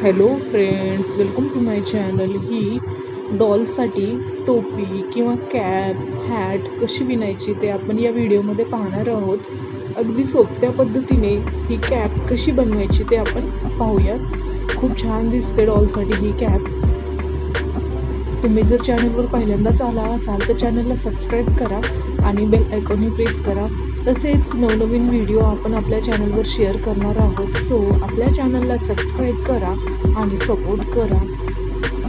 Hello friends, welcome to my channel. ही डॉलसाठी टोपी किंवा कॅप, हॅट कशी विणायची ते आपण या व्हिडिओमध्ये पाहणार आहोत. अगदी सोप्या पद्धतीने ही कॅप कशी बनवायची ते आपण पाहूयात. खूप छान दिसते डॉलसाठी ही कॅप. तुम्ही जर चॅनलवर पहिल्यांदाच आला असाल तर चॅनलला सबस्क्राईब करा आणि बेल आयकॉनही प्रेस करा. तसेच नवनवीन व्हिडिओ आपण आपल्या चॅनलवर शेअर करणार आहोत. सो आपल्या चॅनलला सबस्क्राईब करा आणि सपोर्ट करा.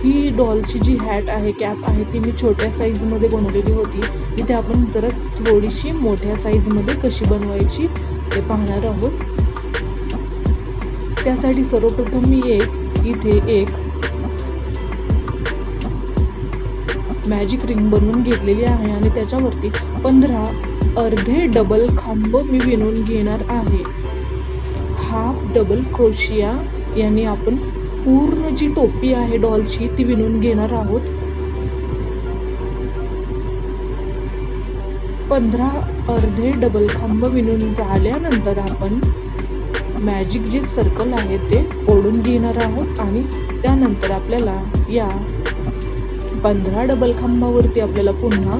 ही डॉलची जी हॅट आहे, कॅप आहे, ती मी छोट्या साईजमध्ये बनवलेली होती. इथे आपण जरा थोडीशी मोठ्या साईजमध्ये कशी बनवायची ते पाहणार आहोत. त्यासाठी सर्वप्रथम मी इथे एक मॅजिक रिंग बनवून घेतलेली आहे आणि त्याच्यावरती 15 अर्धे डबल खांब मी विणून घेणार आहे. हाफ डबल क्रोशिया याने आपण पूर्ण जी टोपी आहे डॉलची ती विणून घेणार आहोत. 15 अर्धे डबल खांब विणून झाल्यानंतर आपण मॅजिक जे सर्कल आहे ते ओढून घेणार आहोत आणि त्यानंतर आपल्याला या 15 डबल खांबावरती आपल्याला पुन्हा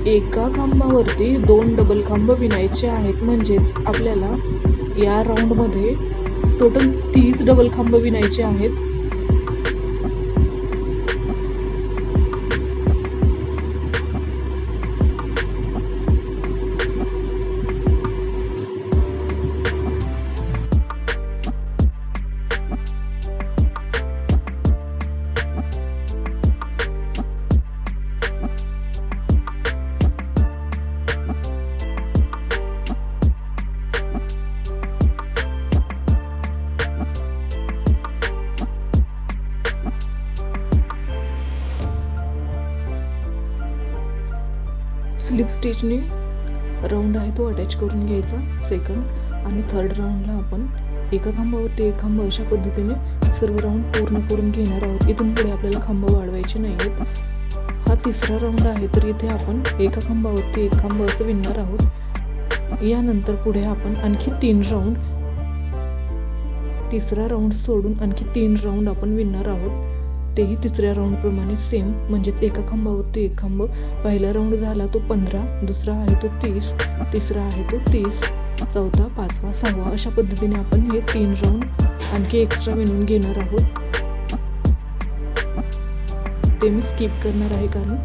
एका खांबावरती 2 डबल खांब विणायचे आहेत. म्हणजेच आपल्याला या राऊंडमध्ये टोटल 30 डबल खांब विणायचे आहेत. स्लिप स्टिचने राऊंड आहे तो अटॅच करून घ्यायचा सेकंड आणि थर्ड राऊंडला आपण एका खांबावरती एक खांब अशा पद्धतीने सर्व राऊंड पूर्ण करून घेणार आहोत. इथून पुढे आपल्याला खांब वाढवायचे नाही आहेत. हा तिसरा राऊंड आहे तर इथे आपण एका खांबावरती एक खांब असं विणणार आहोत. यानंतर पुढे आपण आणखी 3 राऊंड, तिसरा राऊंड सोडून आणखी 3 राऊंड आपण विणणार आहोत. तेही तिसऱ्या राऊंड प्रमाणे सेम, म्हणजेच एका खांबावरती एक खांब. पहिला राऊंड झाला तो 15, दुसरा आहे तो 30, तिसरा आहे तो 30, चौथा, पाचवा, सहावा अशा पद्धतीने आपण हे 3 राऊंड आणखी एक्स्ट्रा विणून घेणार आहोत. ते मी स्किप करणार आहे कारण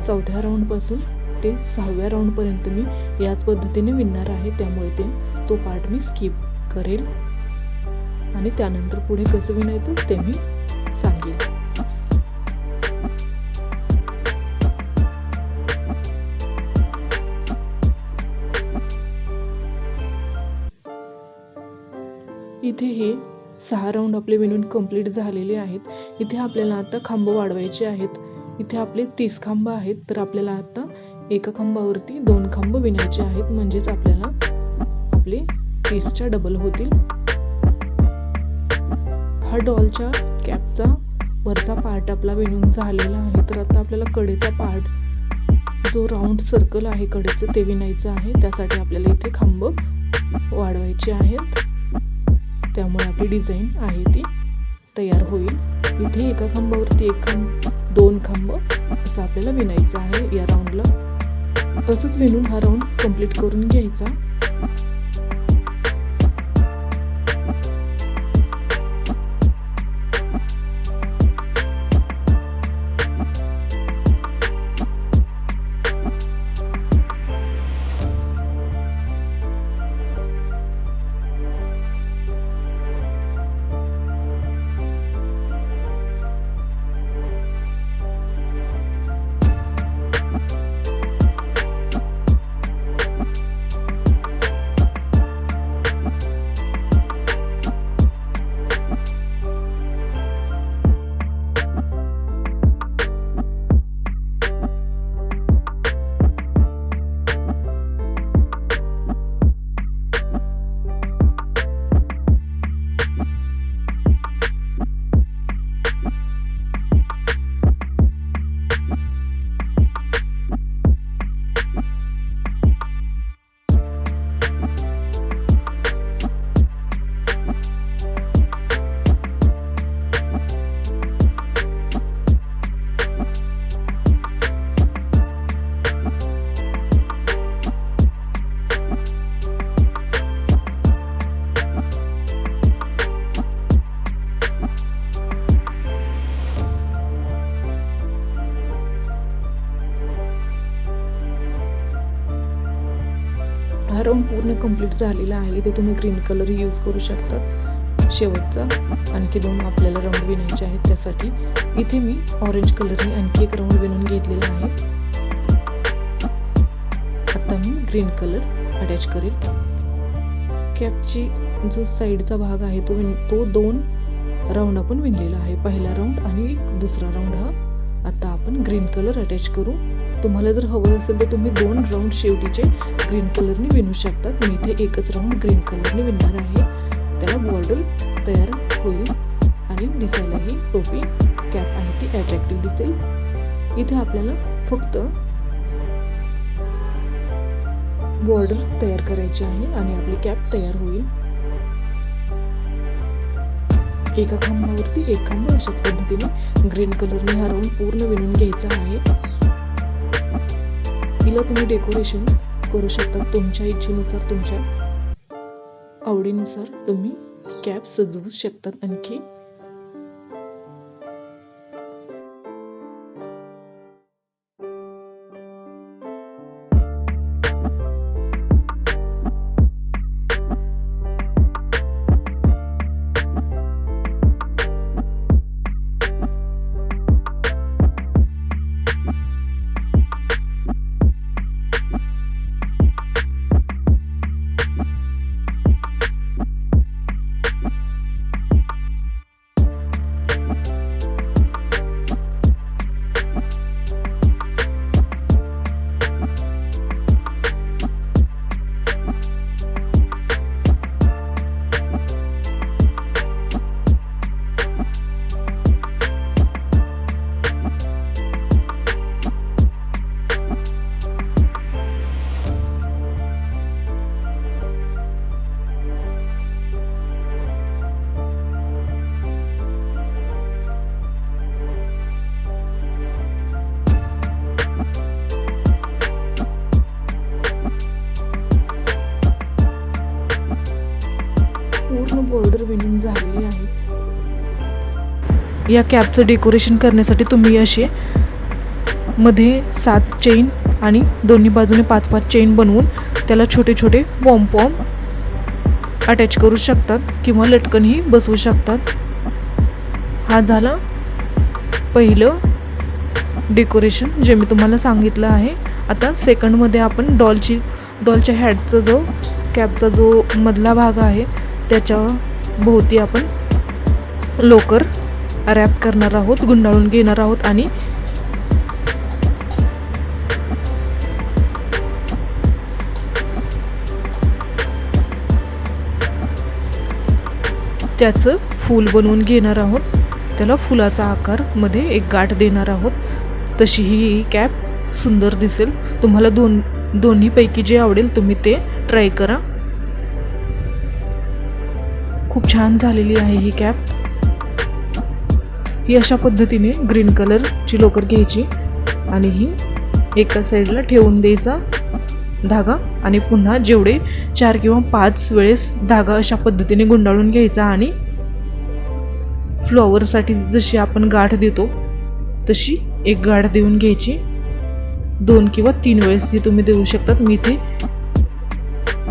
चौथ्या राऊंड पासून ते 6व्या राऊंड पर्यंत मी याच पद्धतीने विणणार आहे. त्यामुळे तो पार्ट मी स्किप करेल आणि त्यानंतर पुढे कसं विणायचं ते मी सांगेल. इथे हे 6 राऊंड आपले विणून कंप्लीट झालेले आहेत. इथे आपल्याला आता खांब वाढवायचे आहेत. इथे आपले 30 खांब आहेत तर आपल्याला आता एका खांबावरती 2 खांब विणायचे आहेत. म्हणजेच आपल्याला आपले 30च्या डबल होतील. हा डॉलच्या कॅपचा वरचा पार्ट आपला विणून झालेला आहे. तर आता आपल्याला कडेचा पार्ट जो राऊंड सर्कल आहे कडेचं ते विणायचं आहे. त्यासाठी आपल्याला इथे खांब वाढवायचे आहेत. त्यामुळे आपली डिझाईन आहे ती तयार होईल. इथे एका खांबावरती एक खांब, 2 खांब असं आपल्याला विणायचं आहे या राऊंडला. असंच विणून हा राऊंड कंप्लीट करून घ्यायचा. कंप्लीट झालेला आहे. इथे तुम्ही ग्रीन कलर यूज करू शकतात. शेवटचा आणखी 2 आपल्याला राऊंड विणायचे आहेत. त्यासाठी इथे मी ऑरेंज कलरने आणखी एक राऊंड विणून घेतलेला आहे. आता मी ग्रीन कलर अटॅच करेल. कॅपची जो साईडचा भाग आहे तो 2 राऊंड आपण विणलेला आहे. पहिला राऊंड आणि दुसरा राऊंड हा. आता आपण ग्रीन कलर अटॅच करू. तुम्हाला जर हवं असेल तर तुम्ही 2 राऊंड शेवटीचे ग्रीन कलरने विणू शकतात. मी इथे एकच राऊंड ग्रीन कलरने विणणार आहे. त्याला बॉर्डर तयार होईल आणि दिसायलाही टोपी कॅप आहे ती अट्रॅक्टिव्ह दिसेल. इथे आपल्याला फक्त बॉर्डर तयार करायची आहे आणि आपली कॅप तयार होईल. एका खांबावरती एक खांब अशाच पद्धतीने ग्रीन कलरने हा राऊंड पूर्ण विणून घ्यायचा आहे. हिला तुम्ही डेकोरेशन करू शकता. तुमच्या इच्छेनुसार, तुमच्या आवडीनुसार तुम्ही कॅप सजवू शकतात. आणखी पूर्ण बॉर्डर विणून झालेली आहे. या कॅपचं डेकोरेशन करण्यासाठी तुम्ही असे मध्ये 7 चेन आणि दोन्ही बाजूने 5-5 चेन बनवून त्याला छोटे छोटे पॉम अटॅच करू शकतात किंवा लटकनही बसवू शकतात. हा झाला पहिलं डेकोरेशन जे मी तुम्हाला सांगितलं आहे. आता सेकंडमध्ये आपण डॉलच्या हॅटचा जो कॅपचा जो मधला भाग आहे त्याच्या भोवती आपण लोकर रॅप करणार आहोत, गुंडाळून घेणार आहोत आणि त्याचं फूल बनवून घेणार आहोत. त्याला फुलाचा आकार मध्ये एक गाठ देणार आहोत. तशी ही कॅप सुंदर दिसेल. तुम्हाला दोन्हीपैकी जे आवडेल तुम्ही ते ट्राय करा. खूप छान झालेली आहे ही कॅप. ही अशा पद्धतीने ग्रीन कलरची लोकर घ्यायची आणि ही एका साईडला ठेवून द्यायचा धागा आणि पुन्हा जेवढे 4 किंवा 5 वेळेस धागा अशा पद्धतीने गुंडाळून घ्यायचा आणि फ्लॉवरसाठी जशी आपण गाठ देतो तशी एक गाठ देऊन घ्यायची. 2 किंवा 3 वेळेस ही तुम्ही देऊ शकतात. मी इथे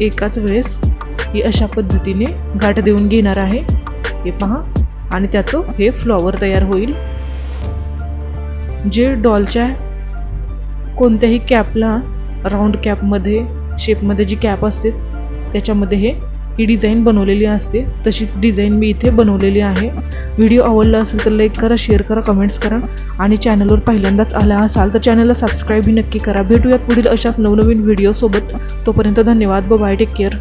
एकाच वेळेस ही अशा पद्धतीने गाठ देऊन घेणार आहे. हे पहा आणि त्याचं हे फ्लॉवर तयार होईल. जे डॉलच्या कोणत्याही कॅपला राऊंड कॅपमध्ये शेपमध्ये जी कॅप असते त्याच्यामध्ये ही डिझाईन बनवलेली असते. तशीच डिझाईन मी इथे बनवलेली आहे. व्हिडिओ आवडला असेल तर लाईक करा, शेअर करा, कमेंट्स करा आणि चॅनलवर पहिल्यांदाच आला असाल तर चॅनलला सबस्क्राईबही नक्की करा. भेटूयात पुढील अशाच नवनवीन व्हिडिओसोबत. तोपर्यंत धन्यवाद. Bye, take care.